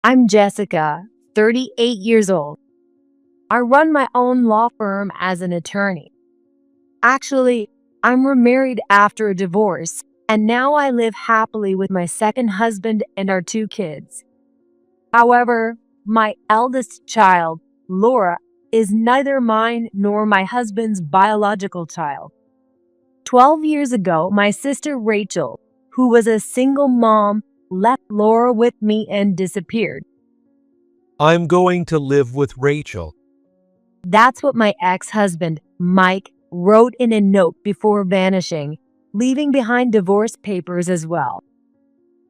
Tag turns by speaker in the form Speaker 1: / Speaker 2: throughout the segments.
Speaker 1: I'm Jessica, 38 years old. I run my own law firm as an attorney. Actually, I'm remarried after a divorce, and now I live happily with my second husband and our two kids. However, my eldest child, Laura, is neither mine nor my husband's biological child. 12 years ago, my sister Rachel, who was a single mom, left Laura with me and disappeared.
Speaker 2: I'm going to live with Rachel.
Speaker 1: That's what my ex-husband, Mike, wrote in a note before vanishing, leaving behind divorce papers as well.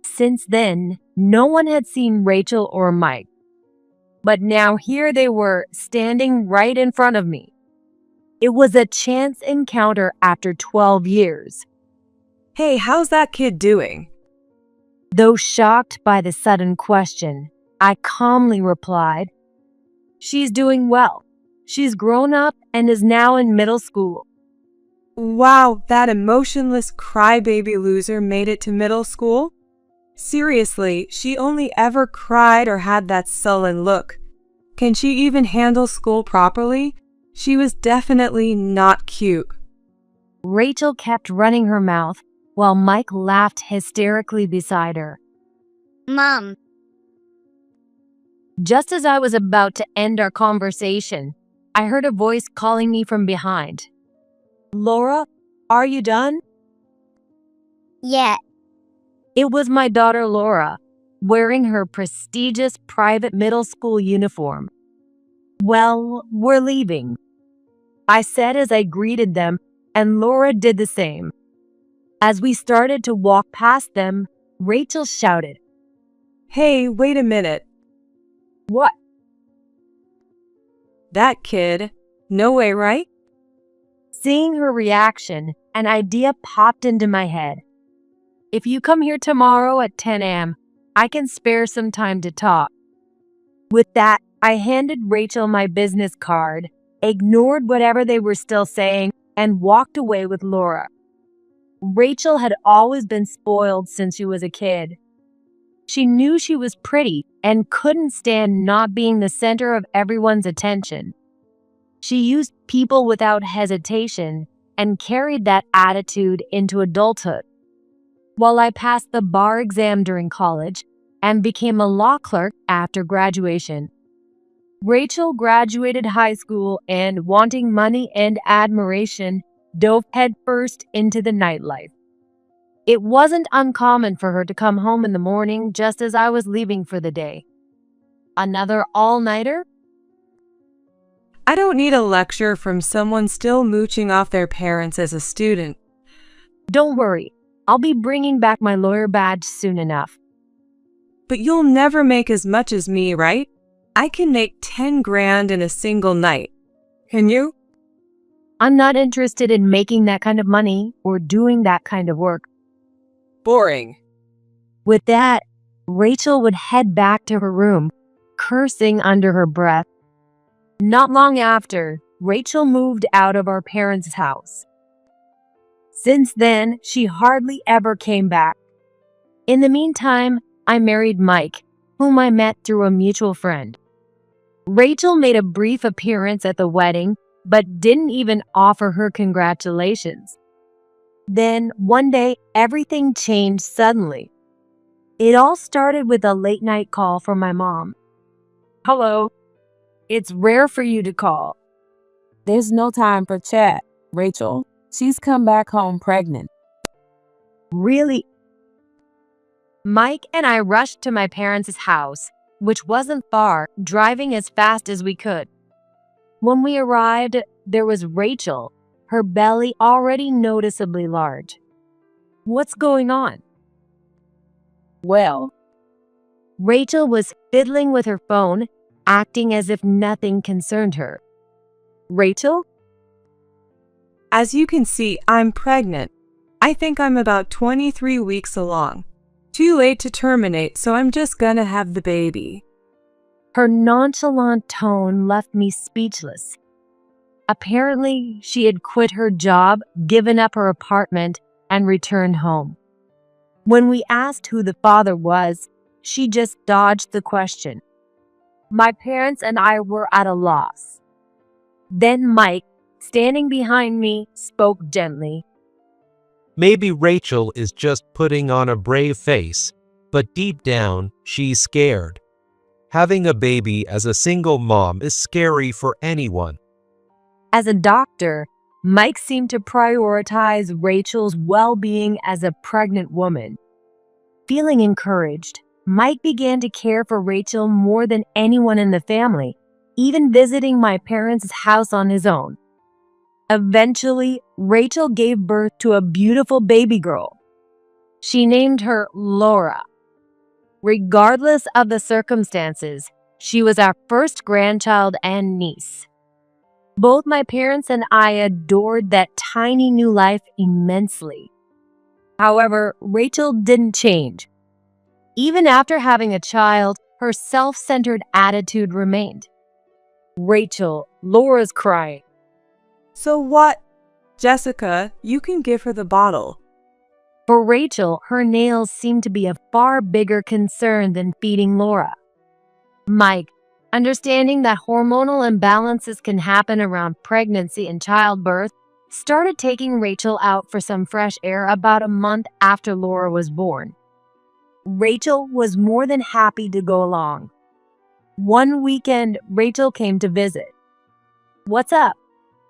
Speaker 1: Since then, no one had seen Rachel or Mike. But now here they were, standing right in front of me. It was a chance encounter after 12 years.
Speaker 3: Hey, how's that kid doing?
Speaker 1: Though shocked by the sudden question, I calmly replied, "She's doing well. She's grown up and is now in middle school."
Speaker 3: Wow, that emotionless crybaby loser made it to middle school? Seriously, she only ever cried or had that sullen look. Can she even handle school properly? She was definitely not cute.
Speaker 1: Rachel kept running her mouth while Mike laughed hysterically beside her.
Speaker 4: Mom,
Speaker 1: Just as I was about to end our conversation, I heard a voice calling me from behind. "Laura, are you done?"
Speaker 4: yeah,
Speaker 1: It was my daughter Laura, wearing her prestigious private middle school uniform. "Well, we're leaving," I said as I greeted them, and Laura did the same. As we started to walk past them, Rachel shouted,
Speaker 3: Hey, wait a minute.
Speaker 1: "What?"
Speaker 3: That kid. No way, right?
Speaker 1: Seeing her reaction, an idea popped into my head. "If you come here tomorrow at 10 a.m., I can spare some time to talk." With that, I handed Rachel my business card, ignored whatever they were still saying, and walked away with Laura. Rachel had always been spoiled since she was a kid. She knew she was pretty and couldn't stand not being the center of everyone's attention. She used people without hesitation and carried that attitude into adulthood. While I passed the bar exam during college and became a law clerk after graduation, Rachel graduated high school and, wanting money and admiration, dove headfirst into the nightlife. It wasn't uncommon for her to come home in the morning just as I was leaving for the day. Another all-nighter?
Speaker 3: I don't need a lecture from someone still mooching off their parents as a student.
Speaker 1: Don't worry, I'll be bringing back my lawyer badge soon enough.
Speaker 3: But you'll never make as much as me, right? I can make 10 grand in a single night. Can you?
Speaker 1: I'm not interested in making that kind of money or doing that kind of work.
Speaker 3: Boring.
Speaker 1: With that, Rachel would head back to her room, cursing under her breath. Not long after, Rachel moved out of our parents' house. Since then, she hardly ever came back. In the meantime, I married Mike, whom I met through a mutual friend. Rachel made a brief appearance at the wedding, but didn't even offer her congratulations. Then, one day, everything changed suddenly. It all started with a late-night call from my mom. "Hello. It's rare for you to call."
Speaker 5: There's no time for chat, Rachel. She's come back home pregnant.
Speaker 1: "Really?" Mike and I rushed to my parents' house, which wasn't far, driving as fast as we could. When we arrived, there was Rachel, her belly already noticeably large. "What's going on?"
Speaker 5: Well,
Speaker 1: Rachel was fiddling with her phone, acting as if nothing concerned her. "Rachel?"
Speaker 3: As you can see, I'm pregnant. I think I'm about 23 weeks along. Too late to terminate, so I'm just gonna have the baby.
Speaker 1: Her nonchalant tone left me speechless. Apparently, she had quit her job, given up her apartment, and returned home. When we asked who the father was, she just dodged the question. My parents and I were at a loss. Then Mike, standing behind me, spoke gently.
Speaker 2: Maybe Rachel is just putting on a brave face, but deep down, she's scared. Having a baby as a single mom is scary for anyone.
Speaker 1: As a doctor, Mike seemed to prioritize Rachel's well-being as a pregnant woman. Feeling encouraged, Mike began to care for Rachel more than anyone in the family, even visiting my parents' house on his own. Eventually, Rachel gave birth to a beautiful baby girl. She named her Laura. Regardless of the circumstances, she was our first grandchild and niece. Both my parents and I adored that tiny new life immensely. However, Rachel didn't change. Even after having a child, her self-centered attitude remained. Rachel, Laura's crying.
Speaker 3: So what? Jessica, you can give her the bottle.
Speaker 1: For Rachel, her nails seemed to be a far bigger concern than feeding Laura. Mike, understanding that hormonal imbalances can happen around pregnancy and childbirth, started taking Rachel out for some fresh air about a month after Laura was born. Rachel was more than happy to go along. One weekend, Rachel came to visit. What's up?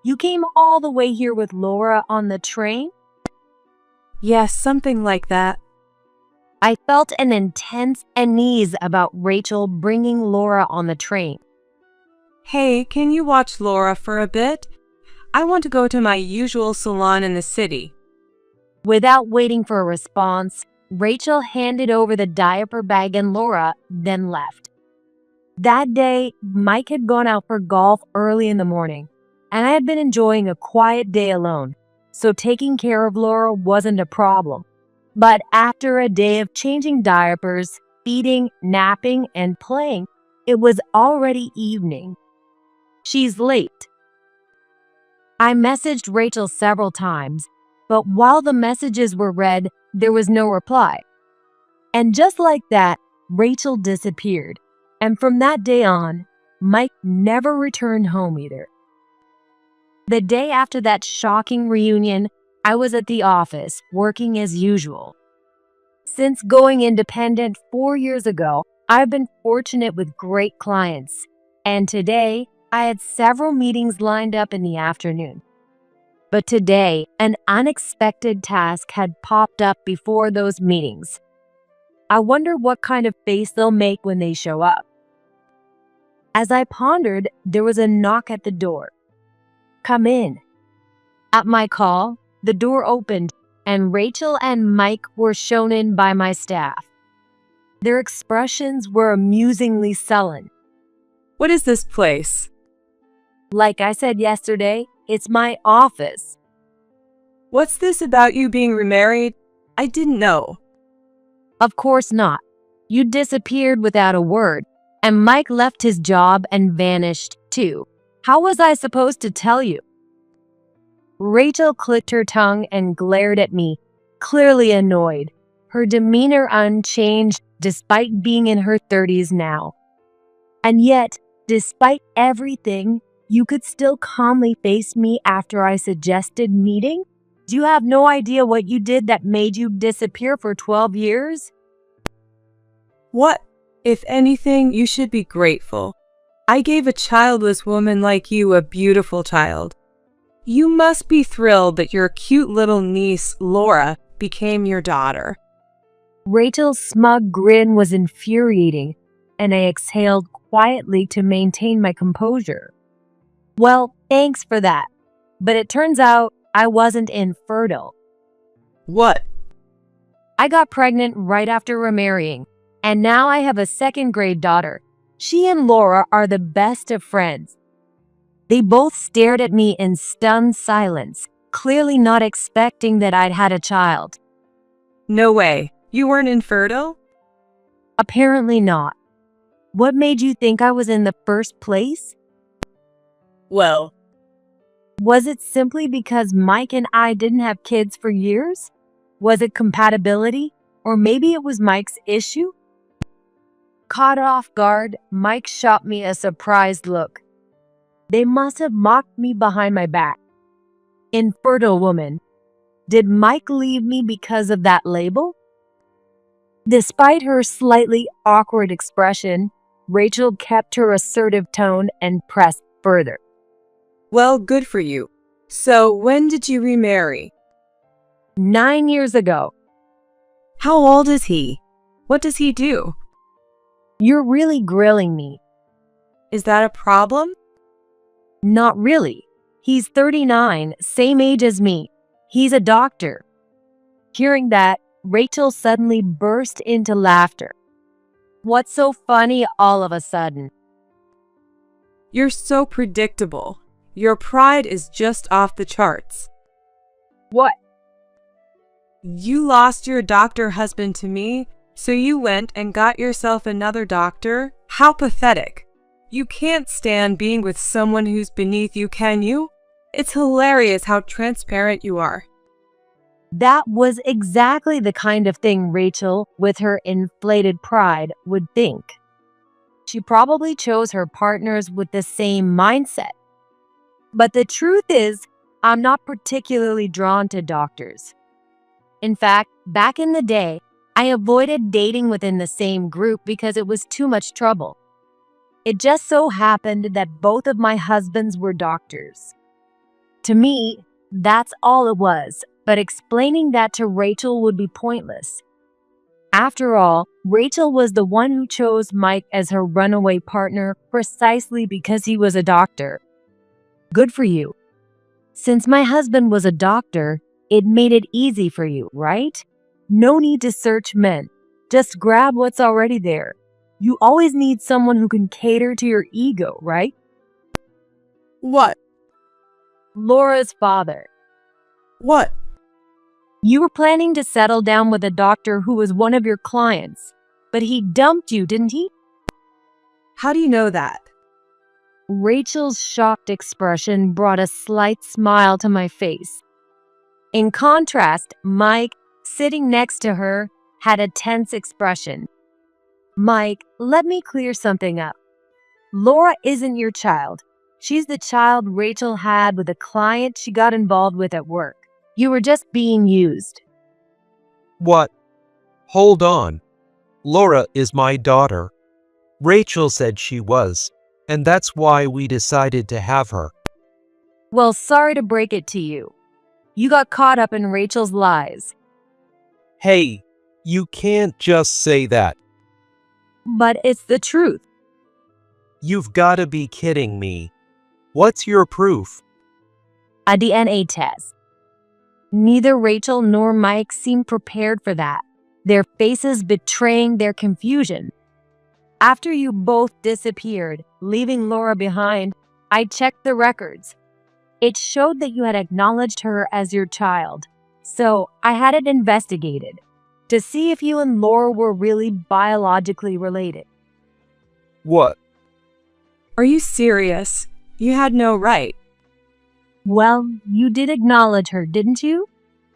Speaker 1: You came all the way here with Laura on the train?
Speaker 3: Yes, something like that.
Speaker 1: I felt an intense unease about Rachel bringing Laura on the train.
Speaker 3: Hey, can you watch Laura for a bit? I want to go to my usual salon in the city.
Speaker 1: Without waiting for a response, Rachel handed over the diaper bag and Laura then left. That day, Mike had gone out for golf early in the morning, and I had been enjoying a quiet day alone, so taking care of Laura wasn't a problem. But after a day of changing diapers, feeding, napping, and playing, it was already evening. She's late. I messaged Rachel several times, but while the messages were read, there was no reply. And just like that, Rachel disappeared. And from that day on, Mike never returned home either. The day after that shocking reunion, I was at the office, working as usual. Since going independent 4 years ago, I've been fortunate with great clients. And today, I had several meetings lined up in the afternoon. But today, an unexpected task had popped up before those meetings. I wonder what kind of face they'll make when they show up. As I pondered, there was a knock at the door. Come in. At my call, the door opened, and Rachel and Mike were shown in by my staff. Their expressions were amusingly sullen.
Speaker 3: What is this place?
Speaker 1: Like I said yesterday, it's my office.
Speaker 3: What's this about you being remarried? I didn't know.
Speaker 1: Of course not. You disappeared without a word, and Mike left his job and vanished too. How was I supposed to tell you? Rachel clicked her tongue and glared at me, clearly annoyed, her demeanor unchanged despite being in her 30s now. And yet, despite everything, you could still calmly face me after I suggested meeting? Do you have no idea what you did that made you disappear for 12 years?
Speaker 3: What? If anything, you should be grateful. I gave a childless woman like you a beautiful child. You must be thrilled that your cute little niece, Laura, became your daughter.
Speaker 1: Rachel's smug grin was infuriating, and I exhaled quietly to maintain my composure. Well, thanks for that, but it turns out I wasn't infertile.
Speaker 3: What?
Speaker 1: I got pregnant right after remarrying, and now I have a second-grade daughter. She and Laura are the best of friends. They both stared at me in stunned silence, clearly not expecting that I'd had a child.
Speaker 3: No way. You weren't infertile?
Speaker 1: Apparently not. What made you think I was in the first place?
Speaker 3: Well,
Speaker 1: Was it simply because Mike and I didn't have kids for years? Was it compatibility? Or maybe it was Mike's issue? Caught off guard, Mike shot me a surprised look. They must have mocked me behind my back. Infertile woman. Did Mike leave me because of that label? Despite her slightly awkward expression, Rachel kept her assertive tone and pressed further.
Speaker 3: Well, good for you. So, when did you remarry?
Speaker 1: 9 years ago.
Speaker 3: How old is he? What does he do?
Speaker 1: You're really grilling me.
Speaker 3: Is that a problem?
Speaker 1: Not really. He's 39, same age as me. He's a doctor. Hearing that, Rachel suddenly burst into laughter. What's so funny all of a sudden?
Speaker 3: You're so predictable. Your pride is just off the charts.
Speaker 1: What?
Speaker 3: You lost your doctor husband to me, so you went and got yourself another doctor? How pathetic. You can't stand being with someone who's beneath you, can you? It's hilarious how transparent you are.
Speaker 1: That was exactly the kind of thing Rachel, with her inflated pride, would think. She probably chose her partners with the same mindset. But the truth is, I'm not particularly drawn to doctors. In fact, back in the day, I avoided dating within the same group because it was too much trouble. It just so happened that both of my husbands were doctors. To me, that's all it was, but explaining that to Rachel would be pointless. After all, Rachel was the one who chose Mike as her runaway partner precisely because he was a doctor. Good for you. Since my husband was a doctor, it made it easy for you, right? No need to search men. Just grab what's already there. You always need someone who can cater to your ego, right?
Speaker 3: What?
Speaker 1: Laura's father.
Speaker 3: What?
Speaker 1: You were planning to settle down with a doctor who was one of your clients, but he dumped you, didn't he?
Speaker 3: How do you know that?
Speaker 1: Rachel's shocked expression brought a slight smile to my face. In contrast, Mike, sitting next to her, had a tense expression. Mike, let me clear something up. Laura isn't your child. She's the child Rachel had with a client she got involved with at work. You were just being used.
Speaker 2: What? Hold on. Laura is my daughter. Rachel said she was, and that's why we decided to have her.
Speaker 1: Well, sorry to break it to you. You got caught up in Rachel's lies.
Speaker 2: Hey, you can't just say that.
Speaker 1: But it's the truth.
Speaker 2: You've got to be kidding me. What's your proof?
Speaker 1: A DNA test. Neither Rachel nor Mike seemed prepared for that, their faces betraying their confusion. After you both disappeared, leaving Laura behind, I checked the records. It showed that you had acknowledged her as your child, so I had it investigated to see if you and Laura were really biologically related.
Speaker 2: What?
Speaker 3: Are you serious? You had no right.
Speaker 1: Well, you did acknowledge her, didn't you?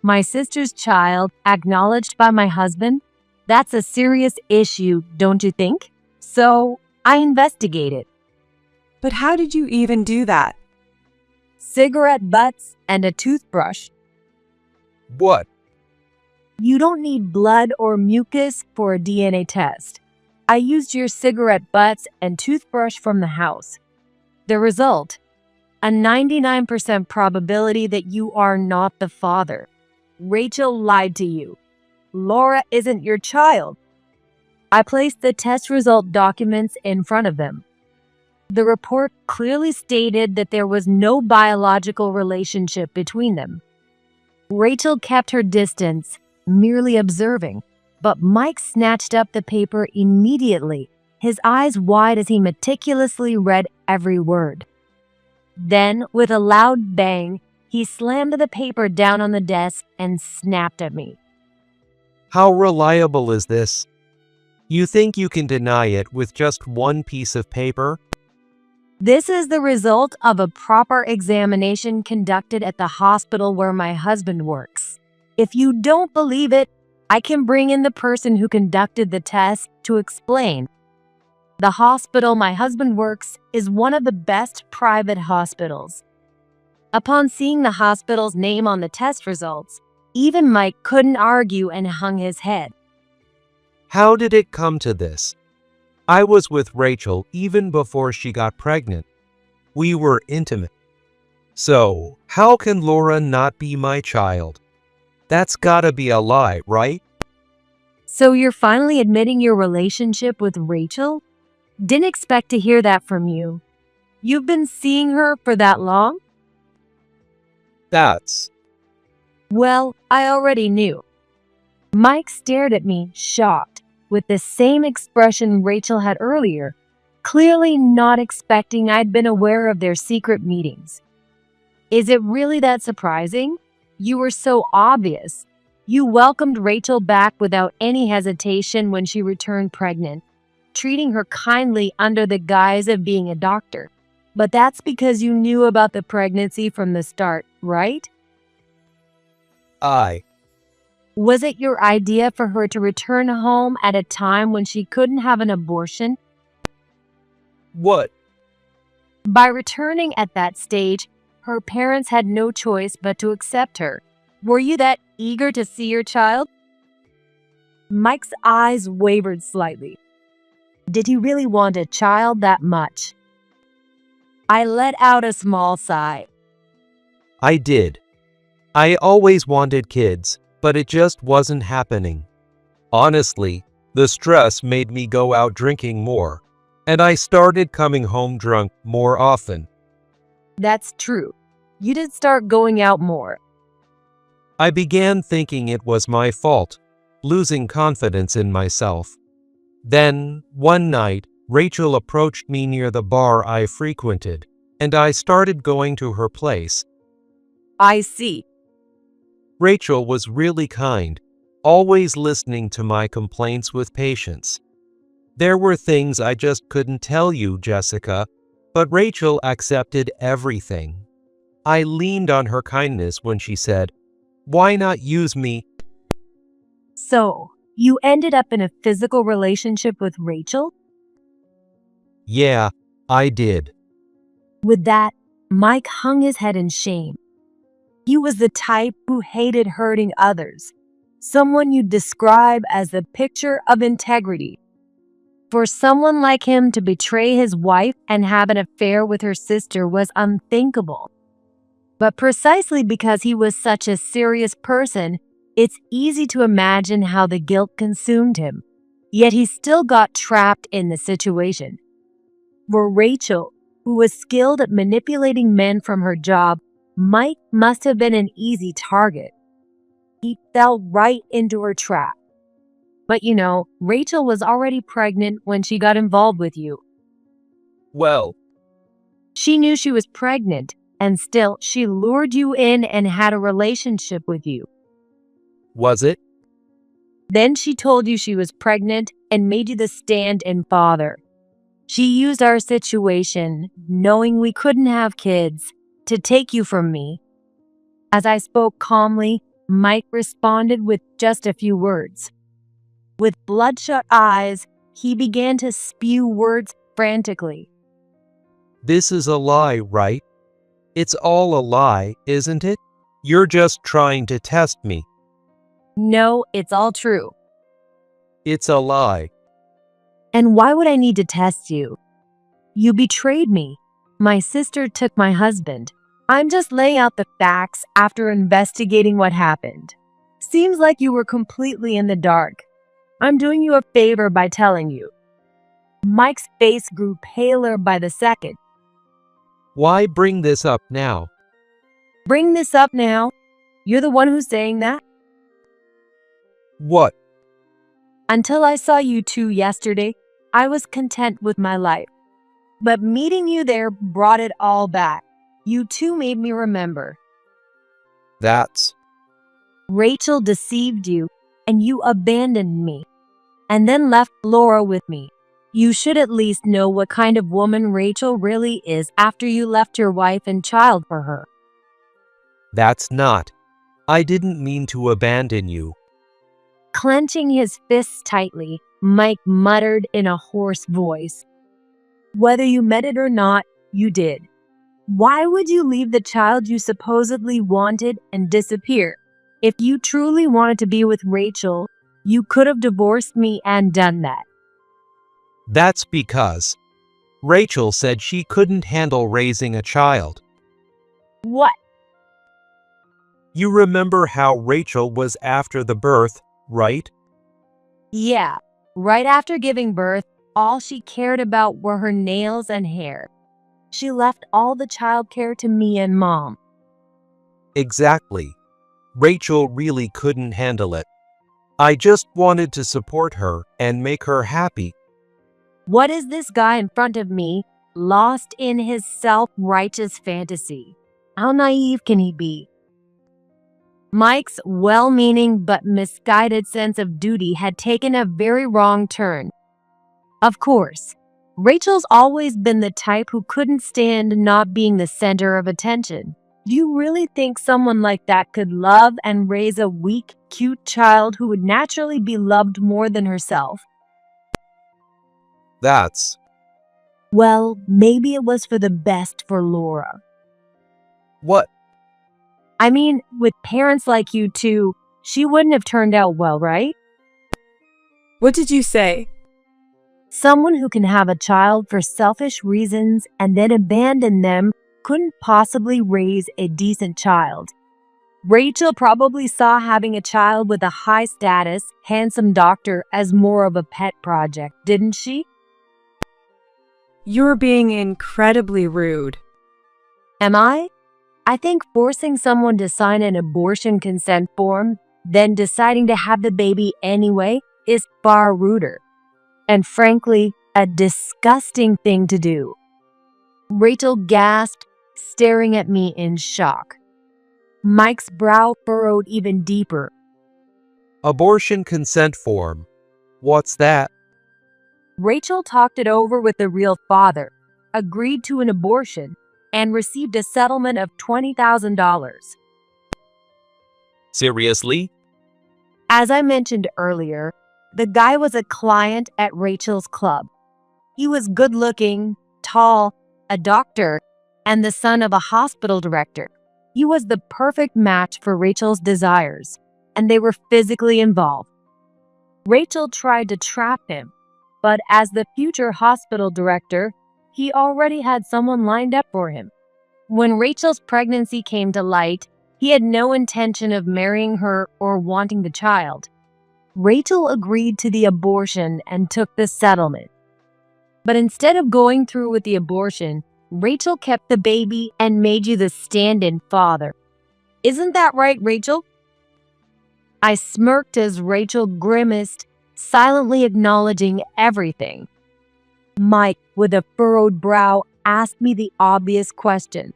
Speaker 1: My sister's child, acknowledged by my husband? That's a serious issue, don't you think? So, I investigated.
Speaker 3: But how did you even do that?
Speaker 1: Cigarette butts and a toothbrush.
Speaker 2: What?
Speaker 1: You don't need blood or mucus for a DNA test. I used your cigarette butts and toothbrush from the house. The result? A 99% probability that you are not the father. Rachel lied to you. Laura isn't your child. I placed the test result documents in front of them. The report clearly stated that there was no biological relationship between them. Rachel kept her distance, merely observing, but Mike snatched up the paper immediately, his eyes wide as he meticulously read every word. Then, with a loud bang, he slammed the paper down on the desk and snapped at me.
Speaker 2: How reliable is this? You think you can deny it with just one piece of paper?
Speaker 1: This is the result of a proper examination conducted at the hospital where my husband works. If you don't believe it, I can bring in the person who conducted the test to explain. The hospital my husband works is one of the best private hospitals. Upon seeing the hospital's name on the test results, even Mike couldn't argue and hung his head.
Speaker 2: How did it come to this? I was with Rachel even before she got pregnant. We were intimate. So, how can Laura not be my child? That's gotta be a lie, right?
Speaker 1: So you're finally admitting your relationship with Rachel? Didn't expect to hear that from you. You've been seeing her for that long?
Speaker 2: That's...
Speaker 1: Well, I already knew. Mike stared at me, shocked, with the same expression Rachel had earlier, clearly not expecting I'd been aware of their secret meetings. Is it really that surprising? You were so obvious. You welcomed Rachel back without any hesitation when she returned pregnant, treating her kindly under the guise of being a doctor. But that's because you knew about the pregnancy from the start, right? Was it your idea for her to return home at a time when she couldn't have an abortion?
Speaker 2: What?
Speaker 1: By returning at that stage, her parents had no choice but to accept her. Were you that eager to see your child? Mike's eyes wavered slightly. Did he really want a child that much? I let out a small sigh.
Speaker 2: I did. I always wanted kids, but it just wasn't happening. Honestly, the stress made me go out drinking more, and I started coming home drunk more often.
Speaker 1: That's true. You did start going out more.
Speaker 2: I began thinking it was my fault, losing confidence in myself. Then, one night, Rachel approached me near the bar I frequented, and I started going to her place.
Speaker 1: I see.
Speaker 2: Rachel was really kind, always listening to my complaints with patience. There were things I just couldn't tell you, Jessica, but Rachel accepted everything. I leaned on her kindness when she said, "Why not use me?"
Speaker 1: So, you ended up in a physical relationship with Rachel?
Speaker 2: Yeah, I did.
Speaker 1: With that, Mike hung his head in shame. He was the type who hated hurting others, someone you'd describe as the picture of integrity. For someone like him to betray his wife and have an affair with her sister was unthinkable. But precisely because he was such a serious person, it's easy to imagine how the guilt consumed him. Yet he still got trapped in the situation. For Rachel, who was skilled at manipulating men from her job, Mike must have been an easy target. He fell right into her trap. But you know, Rachel was already pregnant when she got involved with you.
Speaker 2: Well,
Speaker 1: She knew she was pregnant, and still she lured you in and had a relationship with you.
Speaker 2: was it?
Speaker 1: Then she told you she was pregnant and made you the stand-in father. She used our situation, knowing we couldn't have kids, to take you from me. As I spoke calmly, Mike responded with just a few words. With bloodshot eyes, he began to spew words frantically.
Speaker 2: This is a lie, right? It's all a lie, isn't it? You're just trying to test me.
Speaker 1: No, it's all true.
Speaker 2: It's a lie.
Speaker 1: And why would I need to test you? You betrayed me. My sister took my husband. I'm just laying out the facts after investigating what happened. Seems like you were completely in the dark. I'm doing you a favor by telling you. Mike's face grew paler by the second.
Speaker 2: Why bring this up now?
Speaker 1: Bring this up now? You're the one who's saying that?
Speaker 2: What?
Speaker 1: Until I saw you two yesterday, I was content with my life. But meeting you there brought it all back. You two made me remember.
Speaker 2: That's...
Speaker 1: Rachel deceived you, and you abandoned me, and then left Laura with me. You should at least know what kind of woman Rachel really is after you left your wife and child for her.
Speaker 2: That's not. I didn't mean to abandon you.
Speaker 1: Clenching his fists tightly, Mike muttered in a hoarse voice, Whether you meant it or not, you did. Why would you leave the child you supposedly wanted and disappear? If you truly wanted to be with Rachel, you could have divorced me and done that.
Speaker 2: That's because Rachel said she couldn't handle raising a child.
Speaker 1: What?
Speaker 2: You remember how Rachel was after the birth, right?
Speaker 1: Yeah, right after giving birth, all she cared about were her nails and hair. She left all the childcare to me and Mom.
Speaker 2: Exactly. Rachel really couldn't handle it. I just wanted to support her and make her happy.
Speaker 1: What is this guy in front of me, lost in his self-righteous fantasy? How naive can he be? Mike's well-meaning but misguided sense of duty had taken a very wrong turn. Of course, Rachel's always been the type who couldn't stand not being the center of attention. Do you really think someone like that could love and raise a weak, cute child who would naturally be loved more than herself?
Speaker 2: That's
Speaker 1: Well, maybe it was for the best for Laura.
Speaker 2: what?
Speaker 1: I mean, with parents like you two, she wouldn't have turned out well, right?
Speaker 3: What did you say?
Speaker 1: Someone who can have a child for selfish reasons and then abandon them couldn't possibly raise a decent child. Rachel probably saw having a child with a high-status, handsome doctor as more of a pet project, didn't she?
Speaker 3: You're being incredibly rude.
Speaker 1: Am I? I think forcing someone to sign an abortion consent form, then deciding to have the baby anyway, is far ruder. And frankly, a disgusting thing to do. Rachel gasped, staring at me in shock. Mike's brow furrowed even deeper.
Speaker 2: Abortion consent form. What's that?
Speaker 1: Rachel talked it over with the real father, agreed to an abortion, and received a settlement of $20,000.
Speaker 2: Seriously?
Speaker 1: As I mentioned earlier, the guy was a client at Rachel's club. He was good-looking, tall, a doctor, and the son of a hospital director. He was the perfect match for Rachel's desires, and they were physically involved. Rachel tried to trap him, but as the future hospital director, he already had someone lined up for him. When Rachel's pregnancy came to light, he had no intention of marrying her or wanting the child. Rachel agreed to the abortion and took the settlement. But instead of going through with the abortion, Rachel kept the baby and made you the stand-in father. Isn't that right, Rachel? I smirked as Rachel grimaced, silently acknowledging everything. Mike, with a furrowed brow, asked me the obvious question.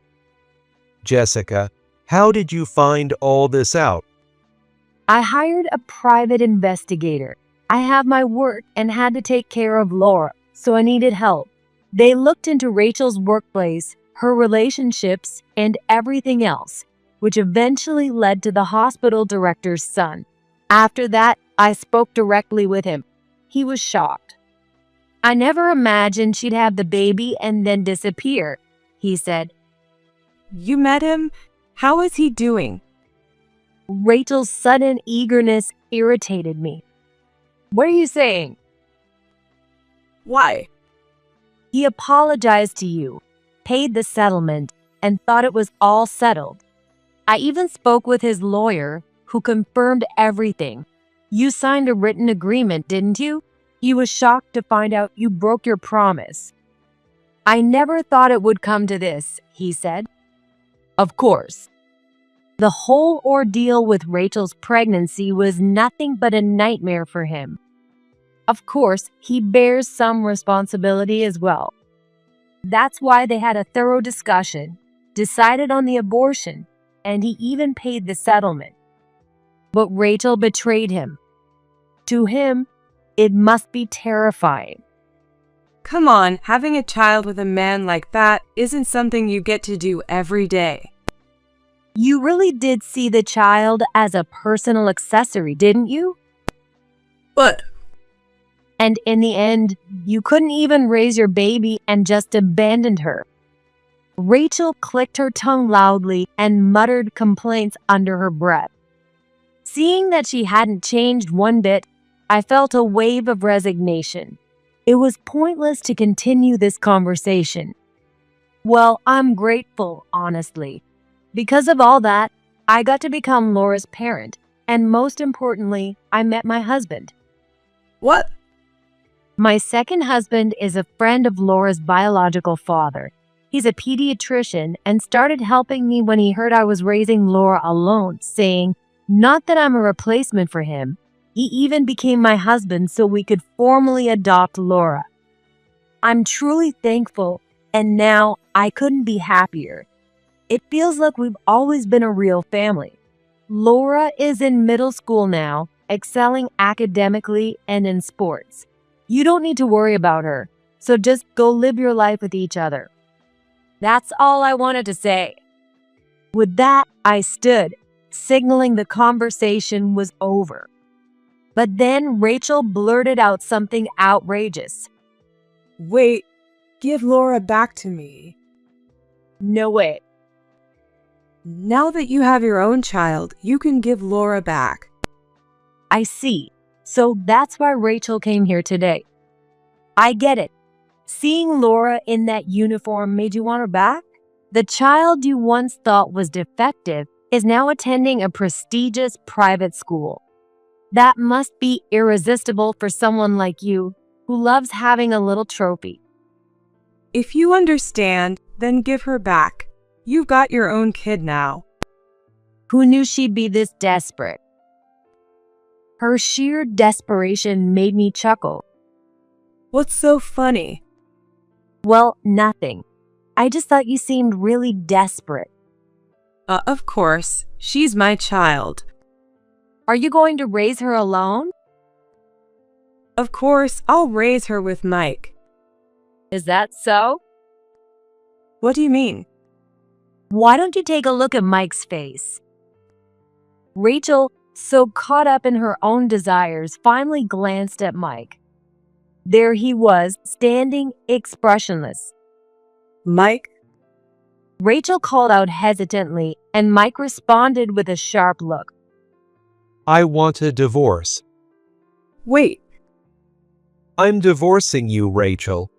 Speaker 2: Jessica, how did you find all this out?
Speaker 1: I hired a private investigator. I have my work and had to take care of Laura, so I needed help. They looked into Rachel's workplace, her relationships, and everything else, which eventually led to the hospital director's son. After that, I spoke directly with him. He was shocked. I never imagined she'd have the baby and then disappear, he said.
Speaker 3: You met him? How is he doing?
Speaker 1: Rachel's sudden eagerness irritated me. What are you saying?
Speaker 3: Why?
Speaker 1: He apologized to you, paid the settlement, and thought it was all settled. I even spoke with his lawyer, who confirmed everything. You signed a written agreement, didn't you? He was shocked to find out you broke your promise. I never thought it would come to this, he said. Of course. The whole ordeal with Rachel's pregnancy was nothing but a nightmare for him. Of course, he bears some responsibility as well. That's why they had a thorough discussion, decided on the abortion, and he even paid the settlement. But Rachel betrayed him. To him, it must be terrifying.
Speaker 3: Come on, having a child with a man like that isn't something you get to do every day.
Speaker 1: You really did see the child as a personal accessory, didn't you?
Speaker 3: But
Speaker 1: And in the end, you couldn't even raise your baby and just abandoned her. Rachel clicked her tongue loudly and muttered complaints under her breath. Seeing that she hadn't changed one bit, I felt a wave of resignation. It was pointless to continue this conversation. Well, I'm grateful, honestly. Because of all that, I got to become Laura's parent, and most importantly, I met my husband.
Speaker 3: What?
Speaker 1: My second husband is a friend of Laura's biological father. He's a pediatrician and started helping me when he heard I was raising Laura alone, saying, not that I'm a replacement for him. He even became my husband so we could formally adopt Laura. I'm truly thankful, and now I couldn't be happier. It feels like we've always been a real family. Laura is in middle school now, excelling academically and in sports. You don't need to worry about her, so just go live your life with each other. That's all I wanted to say. With that, I stood, signaling the conversation was over. But then Rachel blurted out something outrageous.
Speaker 3: Wait, give Laura back to me.
Speaker 1: No way.
Speaker 3: Now that you have your own child, you can give Laura back.
Speaker 1: I see. So that's why Rachel came here today. I get it. Seeing Laura in that uniform made you want her back? The child you once thought was defective is now attending a prestigious private school. That must be irresistible for someone like you, who loves having a little trophy.
Speaker 3: If you understand, then give her back. You've got your own kid now.
Speaker 1: Who knew she'd be this desperate? Her sheer desperation made me chuckle.
Speaker 3: What's so funny?
Speaker 1: Well, nothing. I just thought you seemed really desperate.
Speaker 3: Of course, she's my child.
Speaker 1: Are you going to raise her alone?
Speaker 3: Of course, I'll raise her with Mike.
Speaker 1: Is that so?
Speaker 3: What do you mean?
Speaker 1: Why don't you take a look at Mike's face? Rachel, so caught up in her own desires, finally glanced at Mike. There he was, standing expressionless.
Speaker 3: Mike?
Speaker 1: Rachel called out hesitantly, and Mike responded with a sharp look.
Speaker 2: I want a divorce.
Speaker 3: Wait,
Speaker 2: I'm divorcing you, Rachel.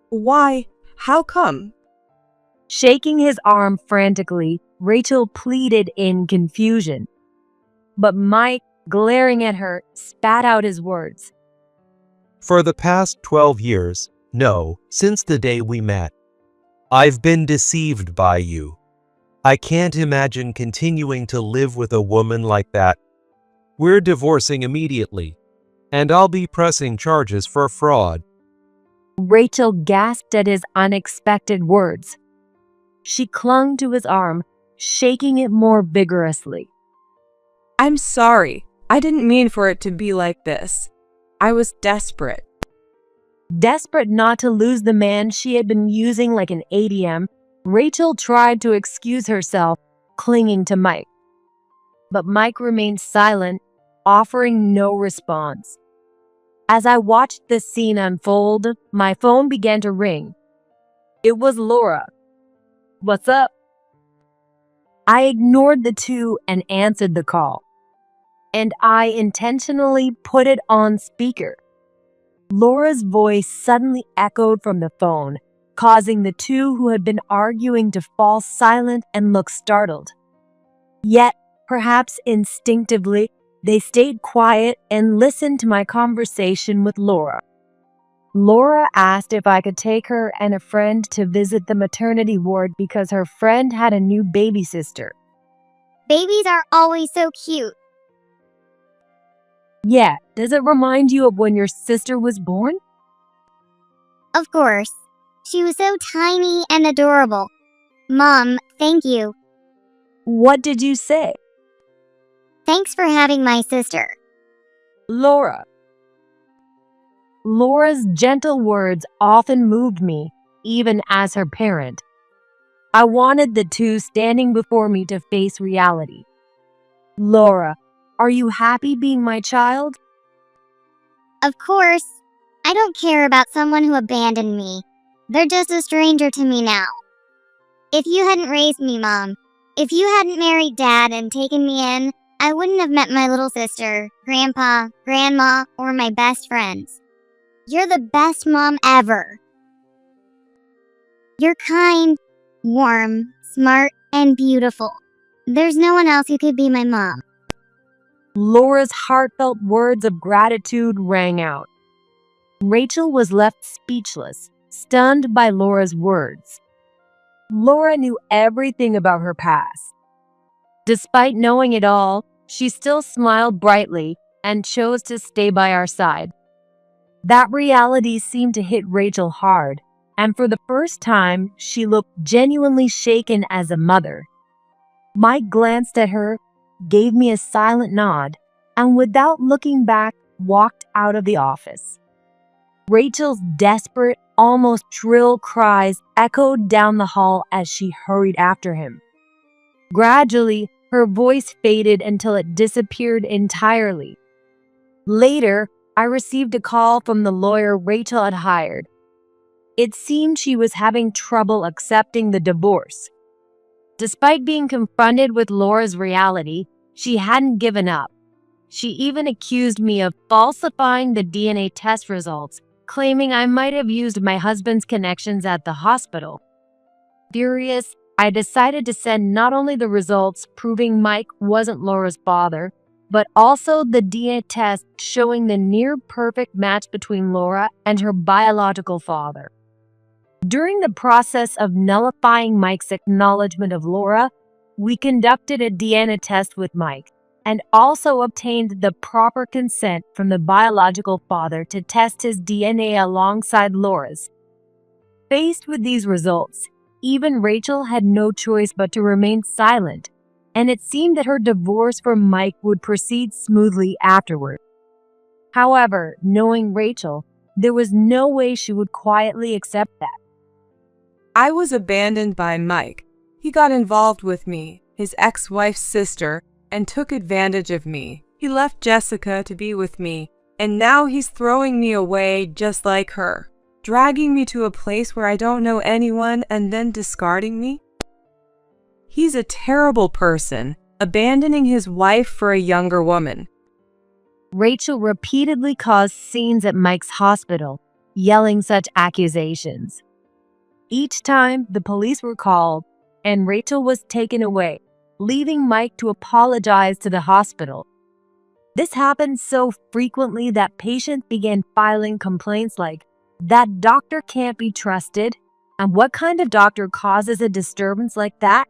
Speaker 3: why? How come?
Speaker 1: Shaking his arm frantically, Rachel pleaded in confusion. But Mike, glaring at her, spat out his words.
Speaker 2: For the past 12 years, no, since the day we met, I've been deceived by you. I can't imagine continuing to live with a woman like that. We're divorcing immediately, and I'll be pressing charges for fraud.
Speaker 1: Rachel gasped at his unexpected words. She clung to his arm, shaking it more vigorously.
Speaker 3: I'm sorry. I didn't mean for it to be like this. I was desperate.
Speaker 1: Desperate not to lose the man she had been using like an ATM, Rachel tried to excuse herself, clinging to Mike. But Mike remained silent, offering no response. As I watched the scene unfold, my phone began to ring. It was Laura. What's up? I ignored the two and answered the call. And I intentionally put it on speaker. Laura's voice suddenly echoed from the phone, causing the two who had been arguing to fall silent and look startled. Yet, perhaps instinctively, they stayed quiet and listened to my conversation with Laura. Laura asked if I could take her and a friend to visit the maternity ward because her friend had a new baby sister.
Speaker 4: Babies are always so cute.
Speaker 1: Yeah, does it remind you of when your sister was born?
Speaker 4: Of course. She was so tiny and adorable. Mom, thank you.
Speaker 1: What did you say?
Speaker 4: Thanks for having my sister.
Speaker 1: Laura. Laura's gentle words often moved me, even as her parent. I wanted the two standing before me to face reality. Laura, are you happy being my child?
Speaker 4: Of course, I don't care about someone who abandoned me. They're just a stranger to me now. If you hadn't raised me, Mom, if you hadn't married Dad and taken me in, I wouldn't have met my little sister, Grandpa, Grandma, or my best friends. You're the best mom ever. You're kind, warm, smart, and beautiful. There's no one else who could be my mom.
Speaker 1: Laura's heartfelt words of gratitude rang out. Rachel was left speechless, stunned by Laura's words. Laura knew everything about her past. Despite knowing it all, she still smiled brightly and chose to stay by our side. That reality seemed to hit Rachel hard, and for the first time, she looked genuinely shaken as a mother. Mike glanced at her, gave me a silent nod, and without looking back, walked out of the office. Rachel's desperate, almost shrill cries echoed down the hall as she hurried after him. Gradually, her voice faded until it disappeared entirely. Later, I received a call from the lawyer Rachel had hired. It seemed she was having trouble accepting the divorce. Despite being confronted with Laura's reality, she hadn't given up. She even accused me of falsifying the DNA test results, claiming I might have used my husband's connections at the hospital. Furious, I decided to send not only the results proving Mike wasn't Laura's father, but also the DNA test showing the near-perfect match between Laura and her biological father. During the process of nullifying Mike's acknowledgement of Laura, we conducted a DNA test with Mike and also obtained the proper consent from the biological father to test his DNA alongside Laura's. Faced with these results, even Rachel had no choice but to remain silent, and it seemed that her divorce from Mike would proceed smoothly afterward. However, knowing Rachel, there was no way she would quietly accept that.
Speaker 3: I was abandoned by Mike. He got involved with me, his ex-wife's sister, and took advantage of me. He left Jessica to be with me, and now he's throwing me away just like her, dragging me to a place where I don't know anyone and then discarding me. He's a terrible person, abandoning his wife for a younger woman.
Speaker 1: Rachel repeatedly caused scenes at Mike's hospital, yelling such accusations. Each time, the police were called, and Rachel was taken away, leaving Mike to apologize to the hospital. This happened so frequently that patients began filing complaints like, "That doctor can't be trusted," and "What kind of doctor causes a disturbance like that?"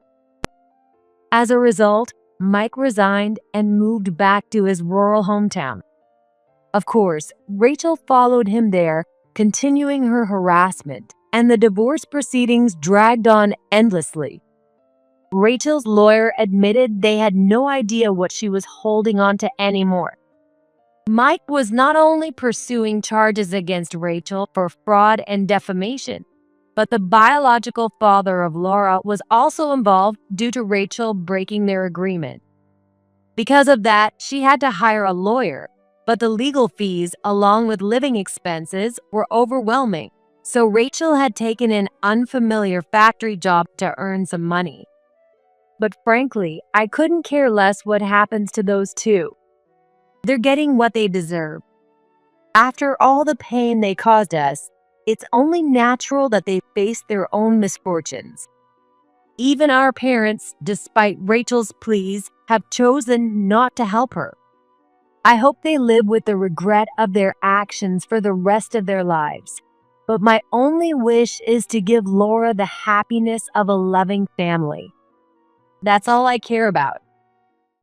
Speaker 1: As a result, Mike resigned and moved back to his rural hometown. Of course, Rachel followed him there, continuing her harassment, and the divorce proceedings dragged on endlessly. Rachel's lawyer admitted they had no idea what she was holding on to anymore. Mike was not only pursuing charges against Rachel for fraud and defamation, but the biological father of Laura was also involved due to Rachel breaking their agreement. Because of that, she had to hire a lawyer, but the legal fees, along with living expenses, were overwhelming, so Rachel had taken an unfamiliar factory job to earn some money. But frankly, I couldn't care less what happens to those two. They're getting what they deserve. After all the pain they caused us, it's only natural that they face their own misfortunes. Even our parents, despite Rachel's pleas, have chosen not to help her. I hope they live with the regret of their actions for the rest of their lives. But my only wish is to give Laura the happiness of a loving family. That's all I care about.